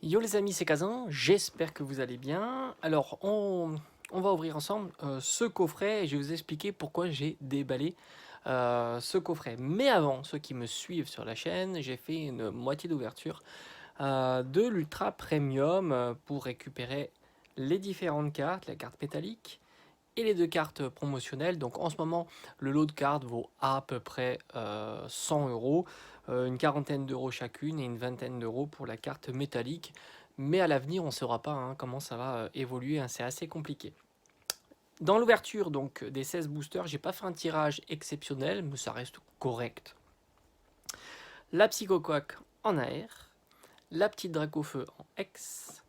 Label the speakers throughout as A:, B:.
A: Yo les amis, c'est Kazan, j'espère que vous allez bien. Alors, on va ouvrir ensemble ce coffret et je vais vous expliquer pourquoi j'ai déballé ce coffret. Mais avant, ceux qui me suivent sur la chaîne, j'ai fait une moitié d'ouverture de l'Ultra Premium pour récupérer les différentes cartes, la carte métallique et les deux cartes promotionnelles. Donc en ce moment, le lot de cartes vaut à peu près 100 euros, une quarantaine d'euros chacune et une vingtaine d'euros pour la carte métallique. Mais à l'avenir, on ne saura pas hein, comment ça va évoluer, hein, c'est assez compliqué. Dans l'ouverture donc des 16 boosters, j'ai pas fait un tirage exceptionnel, mais ça reste correct. La Psychoquack en AR, la petite Dracofeu en X,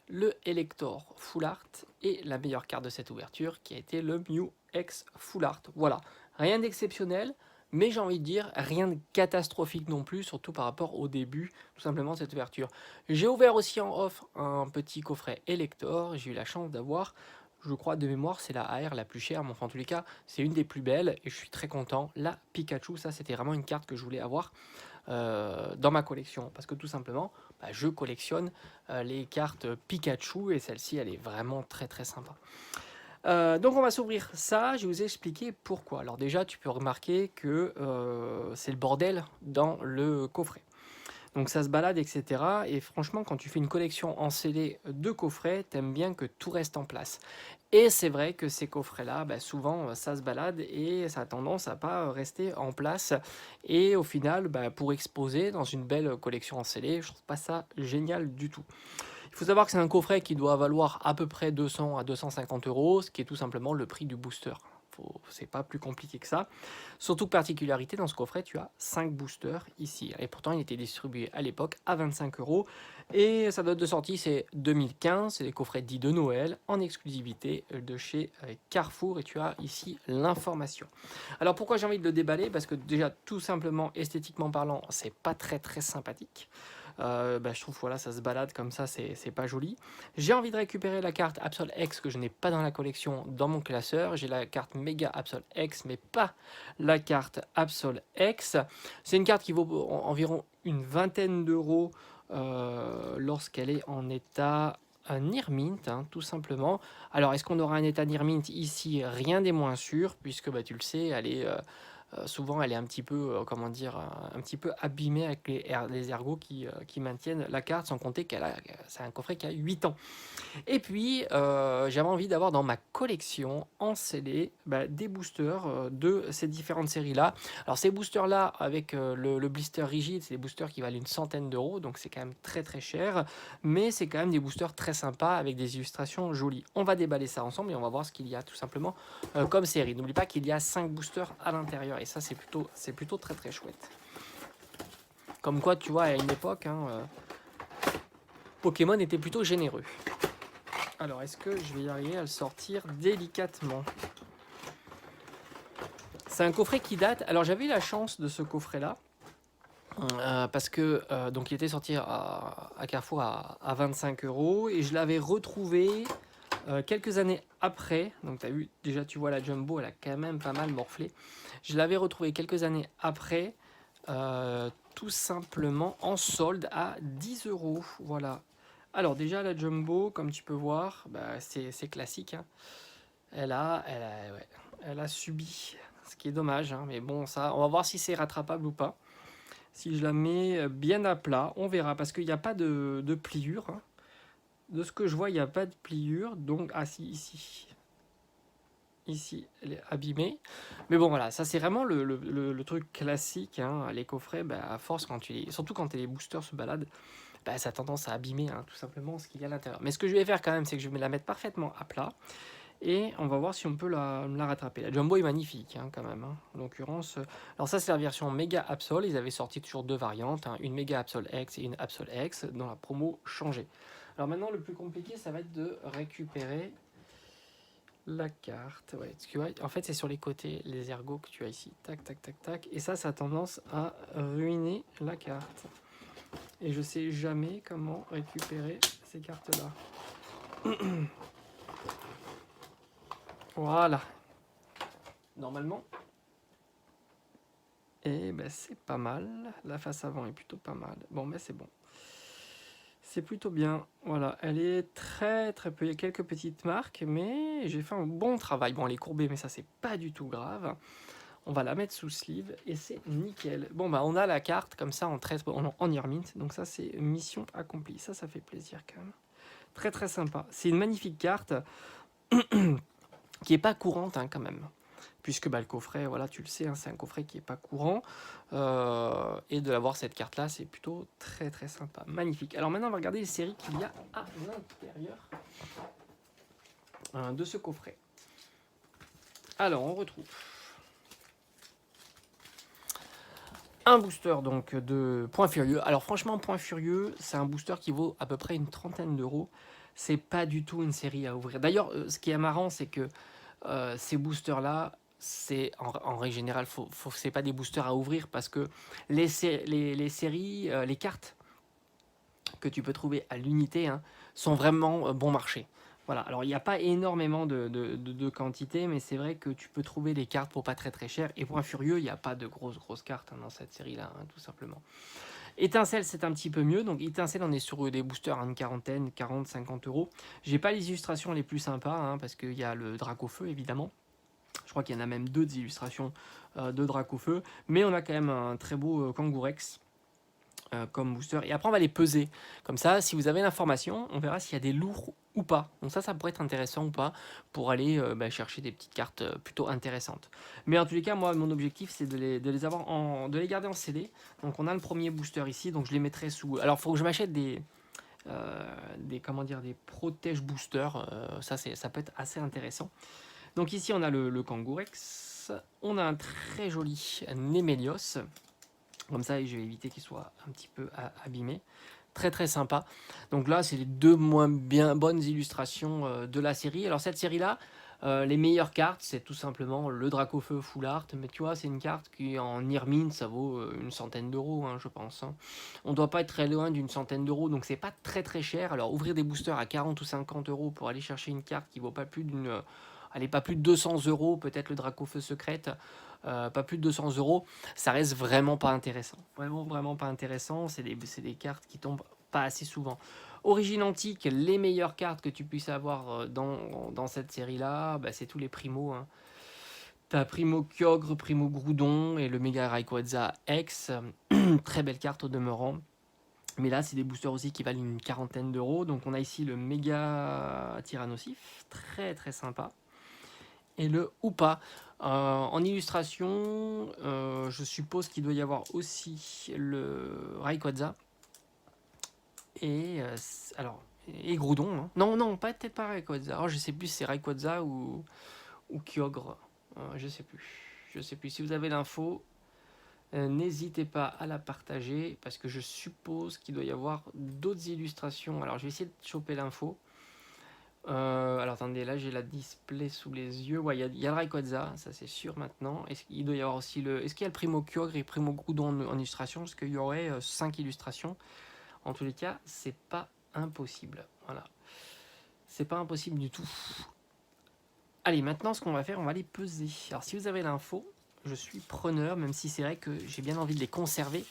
A: le Elector Full Art et la meilleure carte de cette ouverture qui a été le Mew X Full Art. Voilà, rien d'exceptionnel, mais j'ai envie de dire rien de catastrophique non plus, surtout par rapport au début tout simplement de cette ouverture. J'ai ouvert aussi en off un petit coffret Elector, j'ai eu la chance d'avoir, je crois de mémoire, c'est la AR la plus chère, mais enfin en tous les cas, c'est une des plus belles et je suis très content. La Pikachu, ça c'était vraiment une carte que je voulais avoir dans ma collection parce que tout simplement je collectionne les cartes Pikachu et celle-ci elle est vraiment très très sympa. Donc on va s'ouvrir ça, je vais vous expliquer pourquoi. Alors déjà tu peux remarquer que c'est le bordel dans le coffret. Donc ça se balade, etc. Et franchement, quand tu fais une collection en CD de coffrets, t'aimes bien que tout reste en place. Et c'est vrai que ces coffrets-là, souvent, ça se balade et ça a tendance à pas rester en place. Et au final, pour exposer dans une belle collection en CD, je trouve pas ça génial du tout. Il faut savoir que c'est un coffret qui doit valoir à peu près 200 à 250 euros, ce qui est tout simplement le prix du booster. C'est pas plus compliqué que ça. Surtout particularité, dans ce coffret, tu as 5 boosters ici. Et pourtant, il était distribué à l'époque à 25 euros. Et sa date de sortie, c'est 2015. C'est les coffrets dits de Noël en exclusivité de chez Carrefour. Et tu as ici l'information. Alors pourquoi j'ai envie de le déballer? Parce que déjà, tout simplement, esthétiquement parlant, c'est pas très très sympathique. Je trouve voilà ça se balade comme ça, c'est pas joli. J'ai envie de récupérer la carte Absol X que je n'ai pas dans la collection dans mon classeur. J'ai la carte Mega Absol X mais pas la carte Absol X. C'est une carte qui vaut environ une vingtaine d'euros lorsqu'elle est en état Near Mint, hein, tout simplement. Alors, est-ce qu'on aura un état Near Mint ici? Rien n'est moins sûr, puisque tu le sais, elle est souvent elle est un petit peu, comment dire, un petit peu abîmée avec les ergots qui maintiennent la carte, sans compter c'est un coffret qui a 8 ans. Et puis, j'avais envie d'avoir dans ma collection en CD des boosters de ces différentes séries-là. Alors, ces boosters-là, avec le blister rigide, c'est des boosters qui valent une centaine d'euros, donc c'est quand même très très cher, mais c'est quand même des boosters très sympas avec des illustrations jolies. On va déballer ça ensemble et on va voir ce qu'il y a tout simplement comme série. N'oublie pas qu'il y a 5 boosters à l'intérieur et ça, c'est plutôt très très chouette. Comme quoi, tu vois, à une époque, hein, Pokémon était plutôt généreux. Alors, est-ce que je vais y arriver à le sortir délicatement? C'est un coffret qui date. Alors, j'avais eu la chance de ce coffret-là. Parce que donc il était sorti à Carrefour à 25 euros et je l'avais retrouvé quelques années après. Donc, as vu, déjà, tu vois, la Jumbo, elle a quand même pas mal morflé. Je l'avais retrouvé quelques années après, tout simplement en solde à 10 euros. Voilà. Alors, déjà, la Jumbo, comme tu peux voir, c'est classique, hein. Ouais, elle a subi, ce qui est dommage, hein, mais bon, ça, on va voir si c'est rattrapable ou pas. Si je la mets bien à plat, on verra, parce qu'il n'y a pas de pliure, hein. De ce que je vois, il n'y a pas de pliure, donc, ah si, ici, elle est abîmée. Mais bon, voilà, ça c'est vraiment le truc classique, hein, les coffrets, à force, surtout quand les boosters se baladent, ça a tendance à abîmer, hein, tout simplement, ce qu'il y a à l'intérieur. Mais ce que je vais faire quand même, c'est que je vais la mettre parfaitement à plat. Et on va voir si on peut la rattraper. La Jumbo est magnifique hein, quand même. Hein. En l'occurrence, alors ça c'est la version Mega Absol. Ils avaient sorti toujours deux variantes, hein, une Mega Absol X et une Absol X, dont la promo changeait. Alors maintenant le plus compliqué ça va être de récupérer la carte. Ouais, parce que, ouais, en fait c'est sur les côtés, les ergots que tu as ici. Tac, tac, tac, tac. Et ça a tendance à ruiner la carte. Et je sais jamais comment récupérer ces cartes-là. Voilà. Normalement, et c'est pas mal. La face avant est plutôt pas mal. Bon, c'est bon. C'est plutôt bien. Voilà, elle est très très peu. Il y a quelques petites marques, mais j'ai fait un bon travail. Bon, elle est courbée, mais ça, c'est pas du tout grave. On va la mettre sous sleeve et c'est nickel. Bon, bah, on a la carte comme ça en 13 en ear mint. Donc, ça, c'est mission accomplie. Ça fait plaisir quand même. Très très sympa. C'est une magnifique carte qui est pas courante hein, quand même. Puisque bah, le coffret, voilà, tu le sais, hein, c'est un coffret qui est pas courant. Et de l'avoir cette carte-là, c'est plutôt très très sympa. Magnifique. Alors maintenant, on va regarder les séries qu'il y a à l'intérieur de ce coffret. Alors, on retrouve un booster donc de Point Furieux. Alors franchement, Point Furieux, c'est un booster qui vaut à peu près une trentaine d'euros. C'est pas du tout une série à ouvrir. D'ailleurs, ce qui est marrant, c'est que ces boosters-là, c'est en règle générale, c'est pas des boosters à ouvrir parce que les séries, les cartes que tu peux trouver à l'unité hein, sont vraiment bon marché. Voilà, alors il n'y a pas énormément de quantité, mais c'est vrai que tu peux trouver des cartes pour pas très très cher. Et Point Furieux, il n'y a pas de grosses cartes hein, dans cette série-là, hein, tout simplement. Étincelle, c'est un petit peu mieux. Donc Étincelle, on est sur des boosters à une quarantaine, 40, 50 euros. J'ai pas les illustrations les plus sympas, hein, parce qu'il y a le Dracofeu, évidemment. Je crois qu'il y en a même deux illustrations de Dracofeu. Mais on a quand même un très beau Kangourex comme booster. Et après, on va les peser. Comme ça, si vous avez l'information, on verra s'il y a des lourds ou pas. Donc ça pourrait être intéressant ou pas pour aller chercher des petites cartes plutôt intéressantes. Mais en tous les cas, moi, mon objectif, c'est de les garder en CD. Donc on a le premier booster ici, donc je les mettrai sous... Alors, il faut que je m'achète des protège boosters. Ça peut être assez intéressant. Donc ici, on a le Kangourex. On a un très joli Nemelios. Comme ça, je vais éviter qu'il soit un petit peu abîmé. Très très sympa. Donc là, c'est les deux moins bien bonnes illustrations de la série. Alors cette série-là, les meilleures cartes, c'est tout simplement le Dracofeu Full Art. Mais tu vois, c'est une carte qui en Irmine, ça vaut une centaine d'euros, hein, je pense. Hein. On ne doit pas être très loin d'une centaine d'euros, donc c'est pas très très cher. Alors ouvrir des boosters à 40 ou 50 euros pour aller chercher une carte qui vaut pas plus d'une... allez, pas plus de 200 euros, peut-être le Dracofeu secrète. Pas plus de 200 euros, ça reste vraiment pas intéressant. Vraiment pas intéressant. C'est des cartes qui tombent pas assez souvent. Origine antique, les meilleures cartes que tu puisses avoir dans cette série-là, bah, c'est tous les primos. Hein. T'as Primo Kyogre, Primo Groudon et le Mega Rayquaza X. Très belle carte au demeurant. Mais là, c'est des boosters aussi qui valent une quarantaine d'euros. Donc on a ici le Mega Tyrannosif, très très sympa. Et le Hoopa. En illustration, je suppose qu'il doit y avoir aussi le Rayquaza. Et et Groudon. Hein. Non, peut-être pas Rayquaza. Oh, je sais plus si c'est Rayquaza ou Kyogre. Je sais plus. Si vous avez l'info, n'hésitez pas à la partager parce que je suppose qu'il doit y avoir d'autres illustrations. Alors, je vais essayer de choper l'info. Alors attendez, là j'ai la display sous les yeux. Ouais, il y a le Rayquaza, ça c'est sûr maintenant. Il doit y avoir aussi le. Est-ce qu'il y a le Primo Kyogre et Primo Groudon en illustration? Parce qu'il y aurait 5 illustrations. En tous les cas, c'est pas impossible. Voilà. C'est pas impossible du tout. Allez, maintenant ce qu'on va faire, on va les peser. Alors si vous avez l'info, je suis preneur, même si c'est vrai que j'ai bien envie de les conserver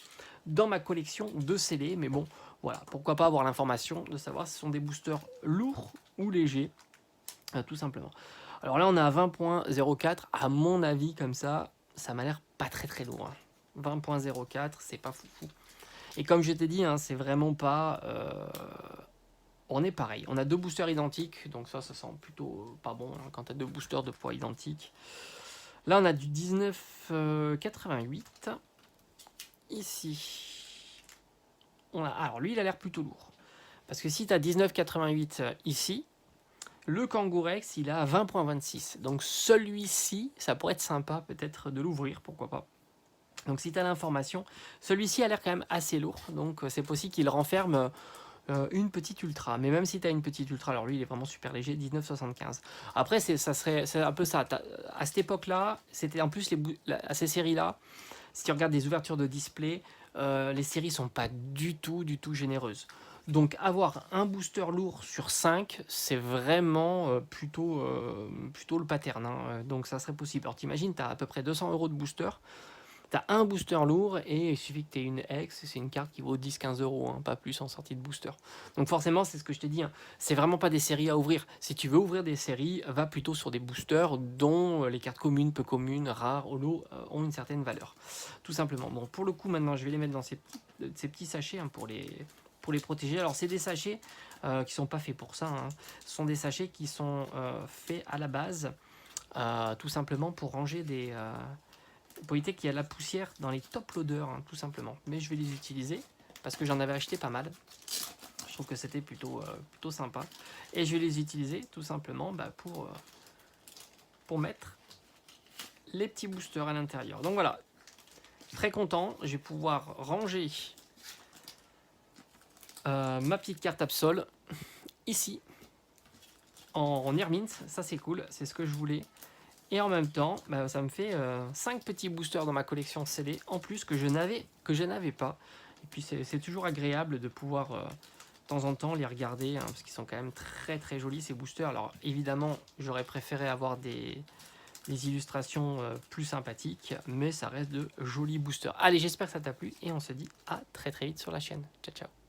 A: dans ma collection de scellés. Mais bon, voilà, pourquoi pas avoir l'information de savoir si ce sont des boosters lourds ou léger, tout simplement. Alors là, on est à 20.04. À mon avis, comme ça m'a l'air pas très très lourd. Hein. 20.04, c'est pas foufou. Et comme je t'ai dit, hein, c'est vraiment pas... on est pareil. On a deux boosters identiques, donc ça sent plutôt pas bon hein, quand tu as deux boosters de poids identiques. Là, on a du 19,88. Ici, alors lui, il a l'air plutôt lourd. Parce que si tu as 19,88 ici, le Kangourex, il a 20,26. Donc celui-ci, ça pourrait être sympa peut-être de l'ouvrir, pourquoi pas. Donc si tu as l'information, celui-ci a l'air quand même assez lourd. Donc c'est possible qu'il renferme une petite ultra. Mais même si tu as une petite ultra, alors lui, il est vraiment super léger, 19,75. Après, c'est un peu ça. À cette époque-là, c'était en plus à ces séries-là, si tu regardes des ouvertures de display, les séries sont pas du tout généreuses. Donc avoir un booster lourd sur 5, c'est vraiment plutôt le pattern. Hein. Donc ça serait possible. Alors t'imagines, tu as à peu près 200 euros de booster. Tu as un booster lourd et il suffit que tu aies une X, c'est une carte qui vaut 10-15 euros, hein, pas plus en sortie de booster. Donc forcément, c'est ce que je t'ai dit, hein, c'est vraiment pas des séries à ouvrir. Si tu veux ouvrir des séries, va plutôt sur des boosters dont les cartes communes, peu communes, rares, holo ont une certaine valeur. Tout simplement. Bon, pour le coup, maintenant, je vais les mettre dans ces petits sachets, hein, pour les protéger. Alors, c'est des sachets qui sont pas faits pour ça, hein. Ce sont des sachets qui sont faits à la base, tout simplement pour ranger pour éviter qu'il y ait la poussière dans les top loaders, hein, tout simplement. Mais je vais les utiliser parce que j'en avais acheté pas mal. Je trouve que c'était plutôt sympa. Et je vais les utiliser tout simplement pour mettre les petits boosters à l'intérieur. Donc voilà, très content. Je vais pouvoir ranger ma petite carte Absol ici en Irmint. Ça c'est cool, c'est ce que je voulais. Et en même temps, ça me fait 5 petits boosters dans ma collection CD, en plus que je n'avais pas. Et puis c'est toujours agréable de pouvoir de temps en temps les regarder, hein, parce qu'ils sont quand même très très jolis ces boosters. Alors évidemment, j'aurais préféré avoir des illustrations plus sympathiques, mais ça reste de jolis boosters. Allez, j'espère que ça t'a plu et on se dit à très très vite sur la chaîne. Ciao ciao.